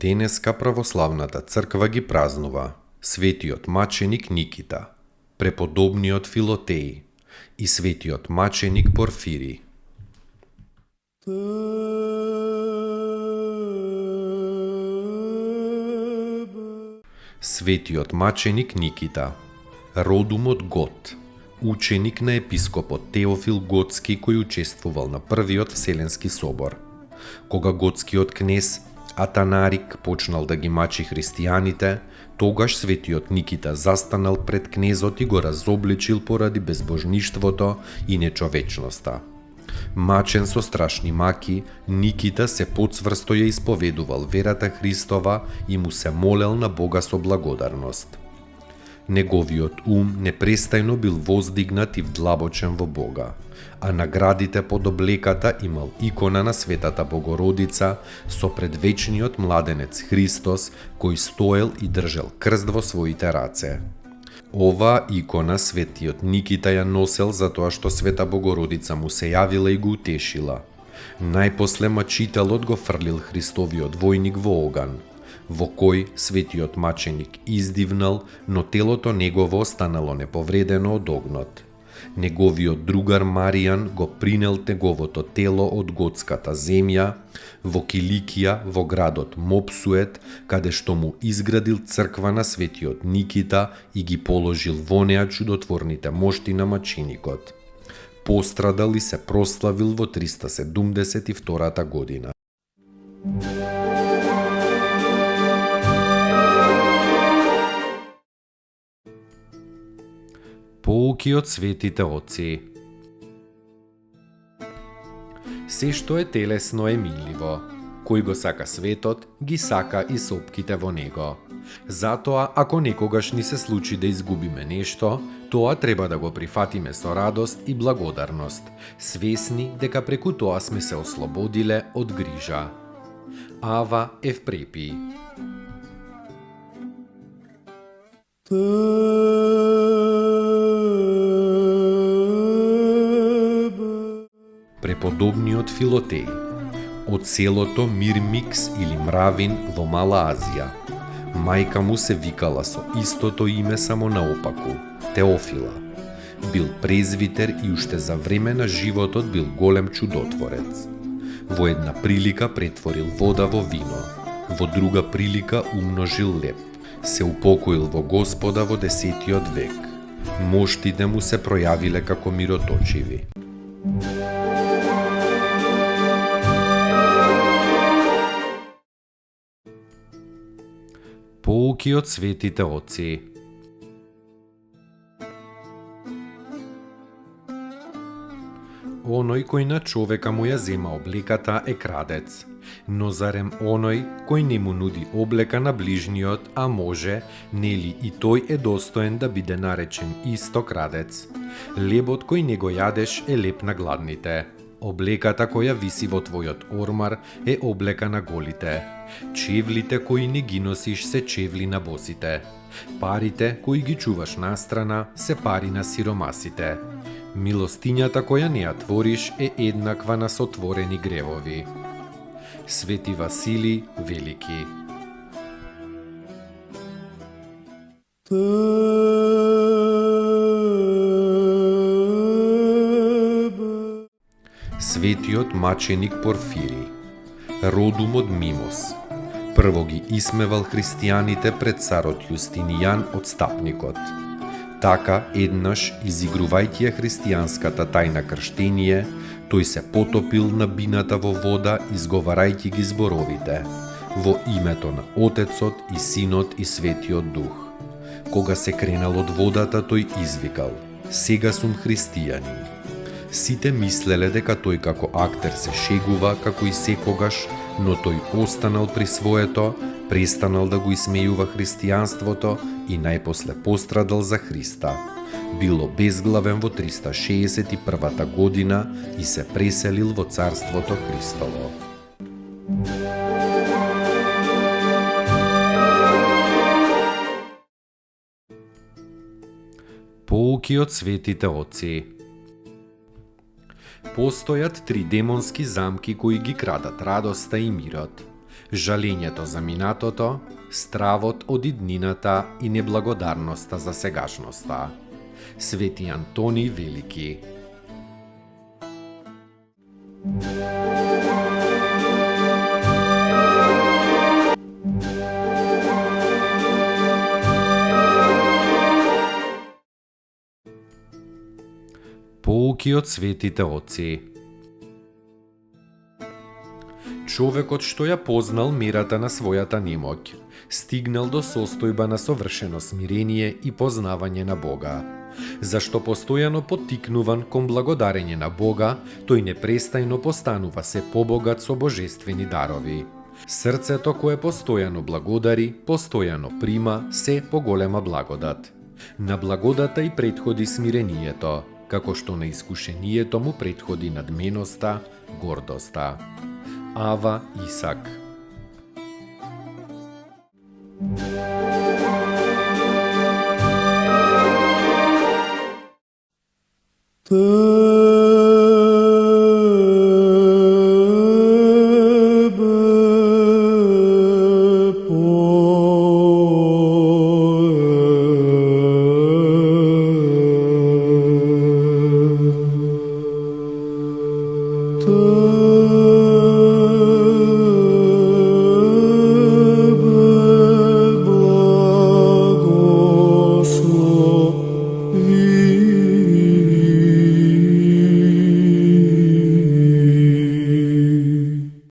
Денеска православната црква ги празнува светиот маченик Никита, преподобниот Филотеј и светиот маченик Порфири. Светиот маченик Никита, родум од Гот, ученик на епископот Теофил Готски кој учествувал на првиот Вселенски собор. Кога готскиот кнез Атанарик почнал да ги мачи христијаните, тогаш светиот Никита застанал пред кнезот и го разобличил поради безбожништвото и нечовечноста. Мачен со страшни маки, Никита се поцврсто ја исповедувал верата Христова и му се молел на Бога со благодарност. Неговиот ум непрестајно бил воздигнат и вдлабочен во Бога, а на градите под облеката имал икона на Светата Богородица со предвечниот младенец Христос кој стоел и држел крст во своите раце. Оваа икона светиот Никита ја носел затоа што Света Богородица му се јавила и го утешила. Најпосле мачителот го фрлил Христовиот војник во оган, во кој светиот маченик издивнал, но телото негово останало неповредено од огнот. Неговиот другар Маријан го принел неговото тело од готската земја во Киликија, во градот Мопсует, каде што му изградил црква на светиот Никита и ги положил во неа чудотворните мошти на маченикот. Пострадал и се прославил во 372 година. Поуки од светите отци. Се што е телесно е миливо. Кој го сака светот, ги сака и сопките во него. Затоа, ако некогаш ни се случи да изгубиме нешто, тоа треба да го прифатиме со радост и благодарност, свесни дека преку тоа сме се ослободиле од грижа. Ава Евпрепи. Преподобниот Филотеј, од селото Мирмикс или Мравин во Мала Азија. Мајка му се викала со истото име само наопаку, Теофила. Бил презвитер и уште за време на животот бил голем чудотворец. Во една прилика претворил вода во вино, во друга прилика умножил леб. Се упокоил во Господа во 10 век. Моштите му се пројавиле како мироточиви. Поуки од светите отци. Оној кој на човека му ја зема облеката е крадец, но зарем оној кој не му нуди облека на ближниот, а може, нели и тој е достоен да биде наречен исто крадец. Лебот кој не го јадеш е леп на гладните. Облеката која виси во твојот ормар е облека на голите. Чевлите кои не ги носиш се чевли на босите. Парите кои ги чуваш настрана се пари на сиромасите. Милостињата која не ја твориш е еднаква на сотворени гревови. Свети Василий Велики. Светиот маченик Порфири, родум од Мимос. Прво ги исмевал христијаните пред царот Јустинијан од стапникот. Така, еднаш, изигрувајќи ја христијанската тајна крштение, тој се потопил на бината во вода, изговарајќи ги зборовите: во името на Отецот и Синот и Светиот Дух. Кога се кренал од водата, тој извикал: сега сум христијанин. Сите мислеле дека тој како актер се шегува како и секогаш, но тој останал при своето, престанал да го исмејува христијанството и најпосле пострадал за Христа. Бил обезглавен во 361 година и се преселил во Царството Христово. Поуки од светите отци. Постојат 3 демонски замки кои ги крадат радоста и мирот. Жалењето за минатото, стравот од иднината и неблагодарноста за сегашноста. Свети Антони Велики. Поуки од светите отци. Човекот што ја познал мерата на својата немоќ, стигнал до состојба на совршено смирение и познавање на Бога. Зашто постојано поттикнуван кон благодарење на Бога, тој непрестајно постанува се побогат со божествени дарови. Срцето кое постојано благодари, постојано прима се поголема благодат. На благодата и претходи смирението, како што на искушението му претходи надменоста, гордоста. Ава Исак. Тебе